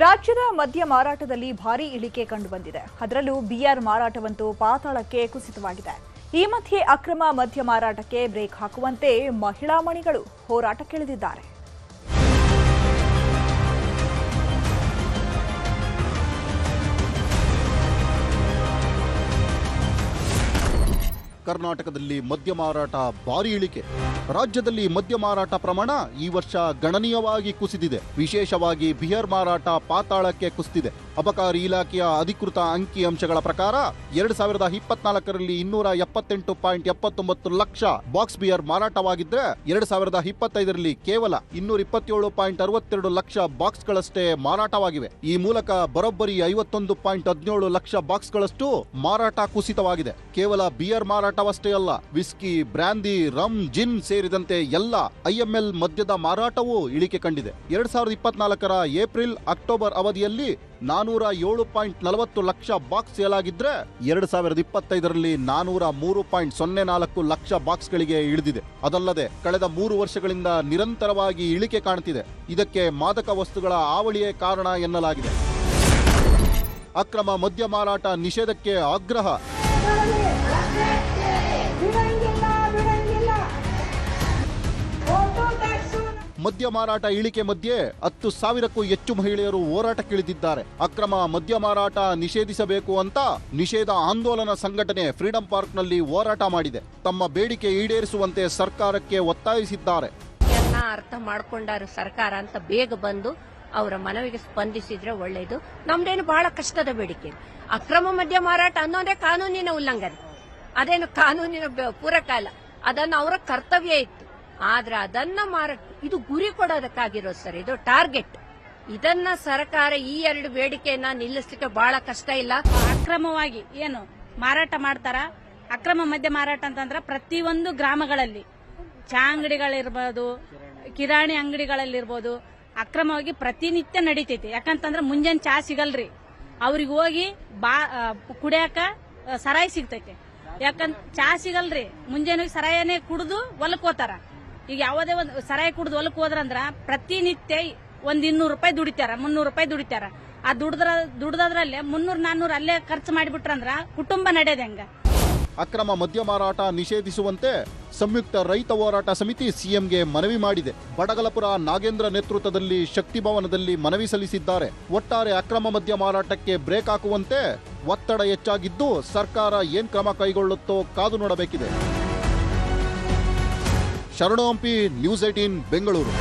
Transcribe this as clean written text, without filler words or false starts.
ರಾಜ್ಯದ ಮದ್ಯ ಮಾರಾಟದಲ್ಲಿ ಭಾರೀ ಇಳಿಕೆ ಕಂಡುಬಂದಿದೆ. ಅದರಲ್ಲೂ ಬಿಯರ್ ಮಾರಾಟವಂತೂ ಪಾತಾಳಕ್ಕೆ ಕುಸಿತವಾಗಿದೆ. ಈ ಮಧ್ಯೆ ಅಕ್ರಮ ಮದ್ಯ ಮಾರಾಟಕ್ಕೆ ಬ್ರೇಕ್ ಹಾಕುವಂತೆ ಮಹಿಳಾ ಮಣಿಗಳು ಹೋರಾಟಕ್ಕಿಳಿದಿದ್ದಾರೆ. ಕರ್ನಾಟಕದಲ್ಲಿ ಮದ್ಯ ಮಾರಾಟ ಭಾರಿ ಇಳಿಕೆ. ರಾಜ್ಯದಲ್ಲಿ ಮದ್ಯ ಮಾರಾಟ ಪ್ರಮಾಣ ಈ ವರ್ಷ ಗಣನೀಯವಾಗಿ ಕುಸಿದಿದೆ. ವಿಶೇಷವಾಗಿ ಬಿಯರ್ ಮಾರಾಟ ಪಾತಾಳಕ್ಕೆ ಕುಸಿದಿದೆ. ಅಬಕಾರಿ ಇಲಾಖೆಯ ಅಧಿಕೃತ ಅಂಕಿಅಂಶಗಳ ಪ್ರಕಾರ 2024ರಲ್ಲಿ 278.79 ಲಕ್ಷ ಬಾಕ್ಸ್ ಬಿಯರ್ ಮಾರಾಟವಾಗಿದ್ರೆ 2025ರಲ್ಲಿ ಕೇವಲ 227.62 ಲಕ್ಷ ಬಾಕ್ಸ್ಗಳಷ್ಟೇ ಮಾರಾಟವಾಗಿವೆ. ಈ ಮೂಲಕ ಬರೋಬ್ಬರಿ 51.17 ಲಕ್ಷ ಬಾಕ್ಸ್ಗಳಷ್ಟು ಮಾರಾಟ ಕುಸಿತವಾಗಿದೆ. ಕೇವಲ ಬಿಯರ್ ಮಾರಾಟವಷ್ಟೇ ಅಲ್ಲ, ವಿಸ್ಕಿ, ಬ್ರಾಂದಿ, ರಮ್, ಜಿನ್ ಸೇರಿದಂತೆ ಎಲ್ಲ ಐಎಂಎಲ್ ಮದ್ಯದ ಮಾರಾಟವೂ ಇಳಿಕೆ ಕಂಡಿದೆ. 2024ರ ಏಪ್ರಿಲ್ ಅಕ್ಟೋಬರ್ ಅವಧಿಯಲ್ಲಿ 407.40 ಲಕ್ಷ ಬಾಕ್ಸ್ ಸೇಲ್ ಆಗಿದ್ರೆ 2025ರಲ್ಲಿ 403.04 ಲಕ್ಷ ಬಾಕ್ಸ್ಗಳಿಗೆ ಇಳಿದಿದೆ. ಅದಲ್ಲದೆ ಕಳೆದ 3 ವರ್ಷಗಳಿಂದ ನಿರಂತರವಾಗಿ ಇಳಿಕೆ ಕಾಣುತ್ತಿದೆ. ಇದಕ್ಕೆ ಮಾದಕ ವಸ್ತುಗಳ ಹಾವಳಿಯೇ ಕಾರಣ ಎನ್ನಲಾಗಿದೆ. ಅಕ್ರಮ ಮದ್ಯ ಮಾರಾಟ ನಿಷೇಧಕ್ಕೆ ಆಗ್ರಹ. ಮದ್ಯ ಮಾರಾಟ ಇಳಿಕೆ ಮಧ್ಯೆ 10,000ಕ್ಕೂ ಹೆಚ್ಚು ಮಹಿಳೆಯರು ಹೋರಾಟಕ್ಕಿಳಿದಿದ್ದಾರೆ. ಅಕ್ರಮ ಮದ್ಯ ಮಾರಾಟ ನಿಷೇಧಿಸಬೇಕು ಅಂತ ನಿಷೇಧ ಆಂದೋಲನ ಸಂಘಟನೆ ಫ್ರೀಡಂ ಪಾರ್ಕ್ನಲ್ಲಿ ಹೋರಾಟ ಮಾಡಿದೆ. ತಮ್ಮ ಬೇಡಿಕೆ ಈಡೇರಿಸುವಂತೆ ಸರ್ಕಾರಕ್ಕೆ ಒತ್ತಾಯಿಸಿದ್ದಾರೆ. ಅರ್ಥ ಮಾಡ್ಕೊಂಡಾರು ಸರ್ಕಾರ ಅಂತ ಬೇಗ ಬಂದು ಅವರ ಮನವಿಗೆ ಸ್ಪಂದಿಸಿದ್ರೆ ಒಳ್ಳೆಯದು. ನಮ್ದೇನು ಬಹಳ ಕಷ್ಟದ ಬೇಡಿಕೆ. ಅಕ್ರಮ ಮದ್ಯ ಮಾರಾಟ ಅನ್ನೋದೇ ಕಾನೂನಿನ ಉಲ್ಲಂಘನೆ, ಅದೇನು ಕಾನೂನಿನ ಪೂರಕ ಅಲ್ಲ. ಅದನ್ನು ಅವರ ಕರ್ತವ್ಯ ಇತ್ತು. ಆದ್ರೆ ಅದನ್ನ ಇದು ಗುರಿ ಕೊಡೋದಕ್ಕಾಗಿರೋ ಸರ್, ಇದು ಟಾರ್ಗೆಟ್. ಇದನ್ನ ಸರ್ಕಾರ ಈ 2 ಬೇಡಿಕೆಯನ್ನ ನಿಲ್ಲಿಸಲಿಕ್ಕೆ ಬಹಳ ಕಷ್ಟ ಇಲ್ಲ. ಅಕ್ರಮವಾಗಿ ಏನು ಮಾರಾಟ ಮಾಡ್ತಾರ, ಅಕ್ರಮ ಮದ್ಯ ಮಾರಾಟ ಅಂತಂದ್ರ ಪ್ರತಿಯೊಂದು ಗ್ರಾಮಗಳಲ್ಲಿ ಚಾ ಅಂಗಡಿಗಳಿರ್ಬೋದು, ಕಿರಾಣಿ ಅಂಗಡಿಗಳಲ್ಲಿರ್ಬೋದು ಅಕ್ರಮವಾಗಿ ಪ್ರತಿನಿತ್ಯ ನಡೀತೈತಿ. ಯಾಕಂತಂದ್ರ ಮುಂಜಾನೆ ಚಾ ಸಿಗಲ್ರಿ, ಅವ್ರಿಗೆ ಹೋಗಿ ಕುಡಿಯಾಕ ಸರಾಯಿ ಸಿಗ್ತೈತಿ. ಯಾಕಂತ ಚಾ ಸಿಗಲ್ರಿ, ಮುಂಜಾನೆ ಸರಾಯನೇ ಕುಡಿದು ಹೊಲಕ್ ಹೋತಾರ. ಈಗ ಯಾವುದೇ ಒಂದು ಸರಾಯಿ ಕುಡಿದು ಹೊಲಕ್ ಹೋದ್ರಂದ್ರ ಪ್ರತಿನಿತ್ಯ 200 ರೂಪಾಯಿ ದುಡಿತಾರ, 300 ರೂಪಾಯಿ ದುಡಿತಾರ. ಆ ದುಡ್ದದ್ರಲ್ಲೇ 300-400 ಅಲ್ಲೇ ಖರ್ಚು ಮಾಡಿಬಿಟ್ರಂದ್ರ ಕುಟುಂಬ ನಡೆಯೋದು ಹೆಂಗ? ಅಕ್ರಮ ಮದ್ಯ ಮಾರಾಟ ನಿಷೇಧಿಸುವಂತೆ ಸಂಯುಕ್ತ ರೈತ ಹೋರಾಟ ಸಮಿತಿ ಸಿಎಂಗೆ ಮನವಿ ಮಾಡಿದೆ. ಬಡಗಲಪುರ ನಾಗೇಂದ್ರ ನೇತೃತ್ವದಲ್ಲಿ ಶಕ್ತಿ ಭವನದಲ್ಲಿ ಮನವಿ ಸಲ್ಲಿಸಿದ್ದಾರೆ. ಒಟ್ಟಾರೆ ಅಕ್ರಮ ಮದ್ಯ ಮಾರಾಟಕ್ಕೆ ಬ್ರೇಕ್ ಹಾಕುವಂತೆ ಒತ್ತಡ ಹೆಚ್ಚಾಗಿದ್ದು ಸರ್ಕಾರ ಏನ್ ಕ್ರಮ ಕೈಗೊಳ್ಳುತ್ತೋ ಕಾದು ನೋಡಬೇಕಿದೆ. ಶರಣು ಹಂಪಿ, ನ್ಯೂಸ್ 18 ಬೆಂಗಳೂರು.